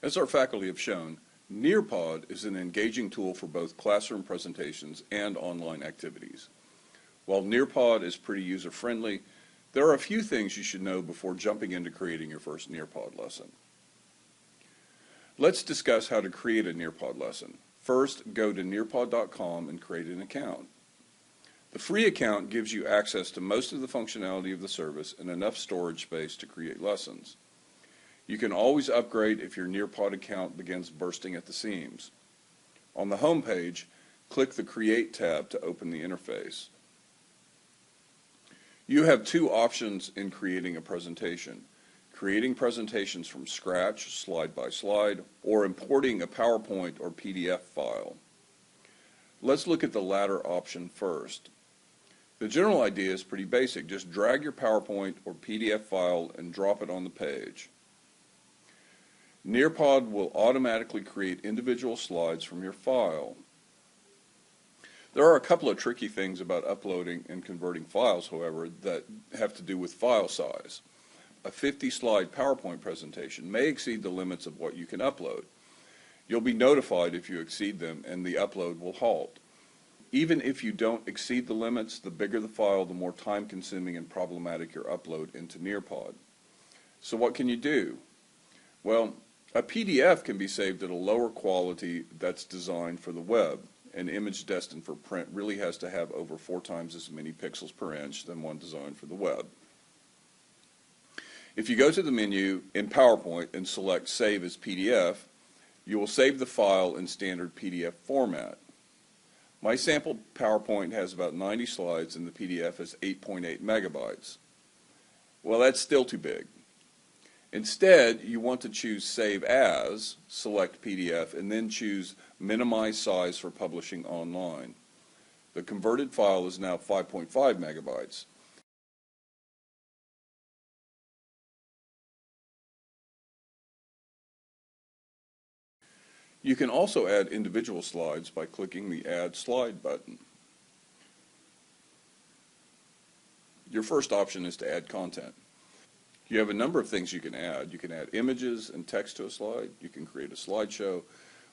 As our faculty have shown, Nearpod is an engaging tool for both classroom presentations and online activities. While Nearpod is pretty user-friendly, there are a few things you should know before jumping into creating your first Nearpod lesson. Let's discuss how to create a Nearpod lesson. First, go to nearpod.com and create an account. The free account gives you access to most of the functionality of the service and enough storage space to create lessons. You can always upgrade if your Nearpod account begins bursting at the seams. On the home page, click the Create tab to open the interface. You have two options in creating a presentation: creating presentations from scratch, slide by slide, or importing a PowerPoint or PDF file. Let's look at the latter option first. The general idea is pretty basic. Just drag your PowerPoint or PDF file and drop it on the page. Nearpod will automatically create individual slides from your file. There are a couple of tricky things about uploading and converting files, however, that have to do with file size. A 50-slide PowerPoint presentation may exceed the limits of what you can upload. You'll be notified if you exceed them, and the upload will halt. Even if you don't exceed the limits, the bigger the file, the more time-consuming and problematic your upload into Nearpod. So what can you do? Well, a PDF can be saved at a lower quality that's designed for the web. An image destined for print really has to have over 4 times as many pixels per inch than one designed for the web. If you go to the menu in PowerPoint and select Save as PDF, you will save the file in standard PDF format. My sample PowerPoint has about 90 slides and the PDF is 8.8 megabytes. Well, that's still too big. Instead, you want to choose Save As, select PDF, and then choose Minimize Size for publishing online. The converted file is now 5.5 megabytes. You can also add individual slides by clicking the Add Slide button. Your first option is to add content. You have a number of things you can add. You can add images and text to a slide. You can create a slideshow,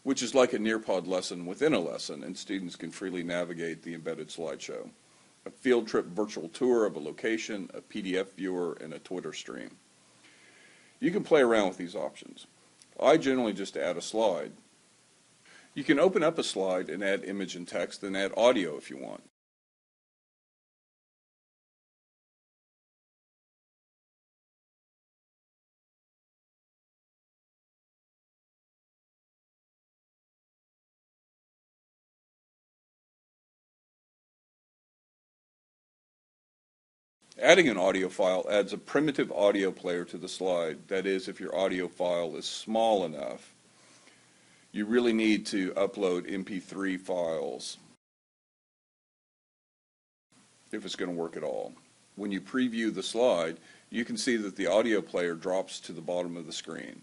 which is like a Nearpod lesson within a lesson, and students can freely navigate the embedded slideshow. A field trip virtual tour of a location, a PDF viewer, and a Twitter stream. You can play around with these options. I generally just add a slide. You can open up a slide and add image and text, then add audio if you want. Adding an audio file adds a primitive audio player to the slide. That is, if your audio file is small enough. You really need to upload MP3 files if it's going to work at all. When you preview the slide, you can see that the audio player drops to the bottom of the screen.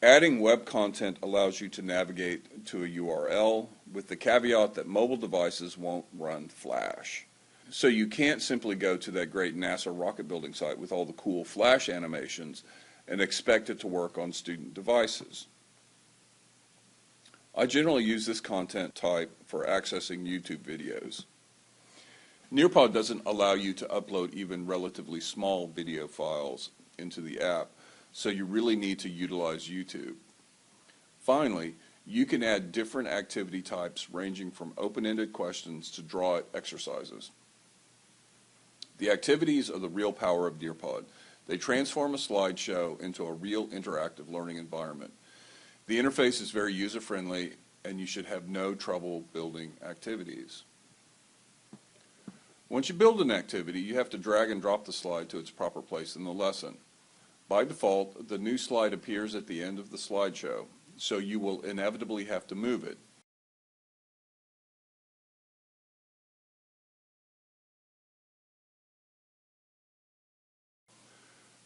Adding web content allows you to navigate to a URL with the caveat that mobile devices won't run Flash. So you can't simply go to that great NASA rocket building site with all the cool Flash animations and expect it to work on student devices. I generally use this content type for accessing YouTube videos. Nearpod doesn't allow you to upload even relatively small video files into the app, so you really need to utilize YouTube. Finally, you can add different activity types ranging from open-ended questions to draw-it exercises. The activities are the real power of Nearpod. They transform a slideshow into a real interactive learning environment. The interface is very user-friendly, and you should have no trouble building activities. Once you build an activity, you have to drag and drop the slide to its proper place in the lesson. By default, the new slide appears at the end of the slideshow, so you will inevitably have to move it.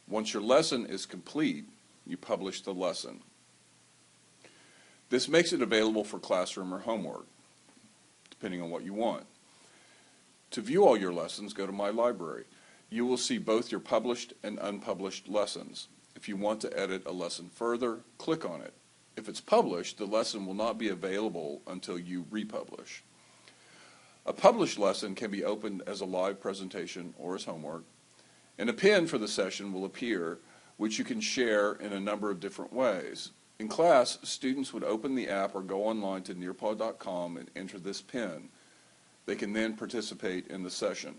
Once your lesson is complete, you publish the lesson. This makes it available for classroom or homework, depending on what you want. To view all your lessons, go to My Library. You will see both your published and unpublished lessons. If you want to edit a lesson further, click on it. If it's published, the lesson will not be available until you republish. A published lesson can be opened as a live presentation or as homework, and a pin for the session will appear, which you can share in a number of different ways. In class, students would open the app or go online to nearpod.com and enter this pin. They can then participate in the session.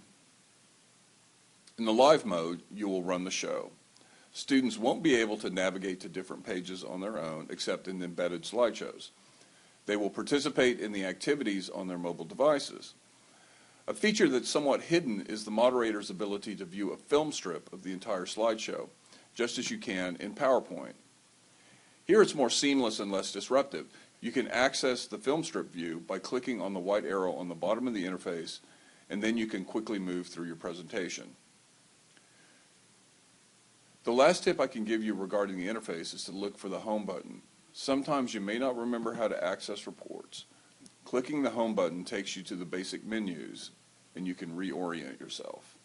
In the live mode, you will run the show. Students won't be able to navigate to different pages on their own except in embedded slideshows. They will participate in the activities on their mobile devices. A feature that's somewhat hidden is the moderator's ability to view a film strip of the entire slideshow, just as you can in PowerPoint. Here it's more seamless and less disruptive. You can access the film strip view by clicking on the white arrow on the bottom of the interface, and then you can quickly move through your presentation. The last tip I can give you regarding the interface is to look for the Home button. Sometimes you may not remember how to access reports. Clicking the Home button takes you to the basic menus, and you can reorient yourself.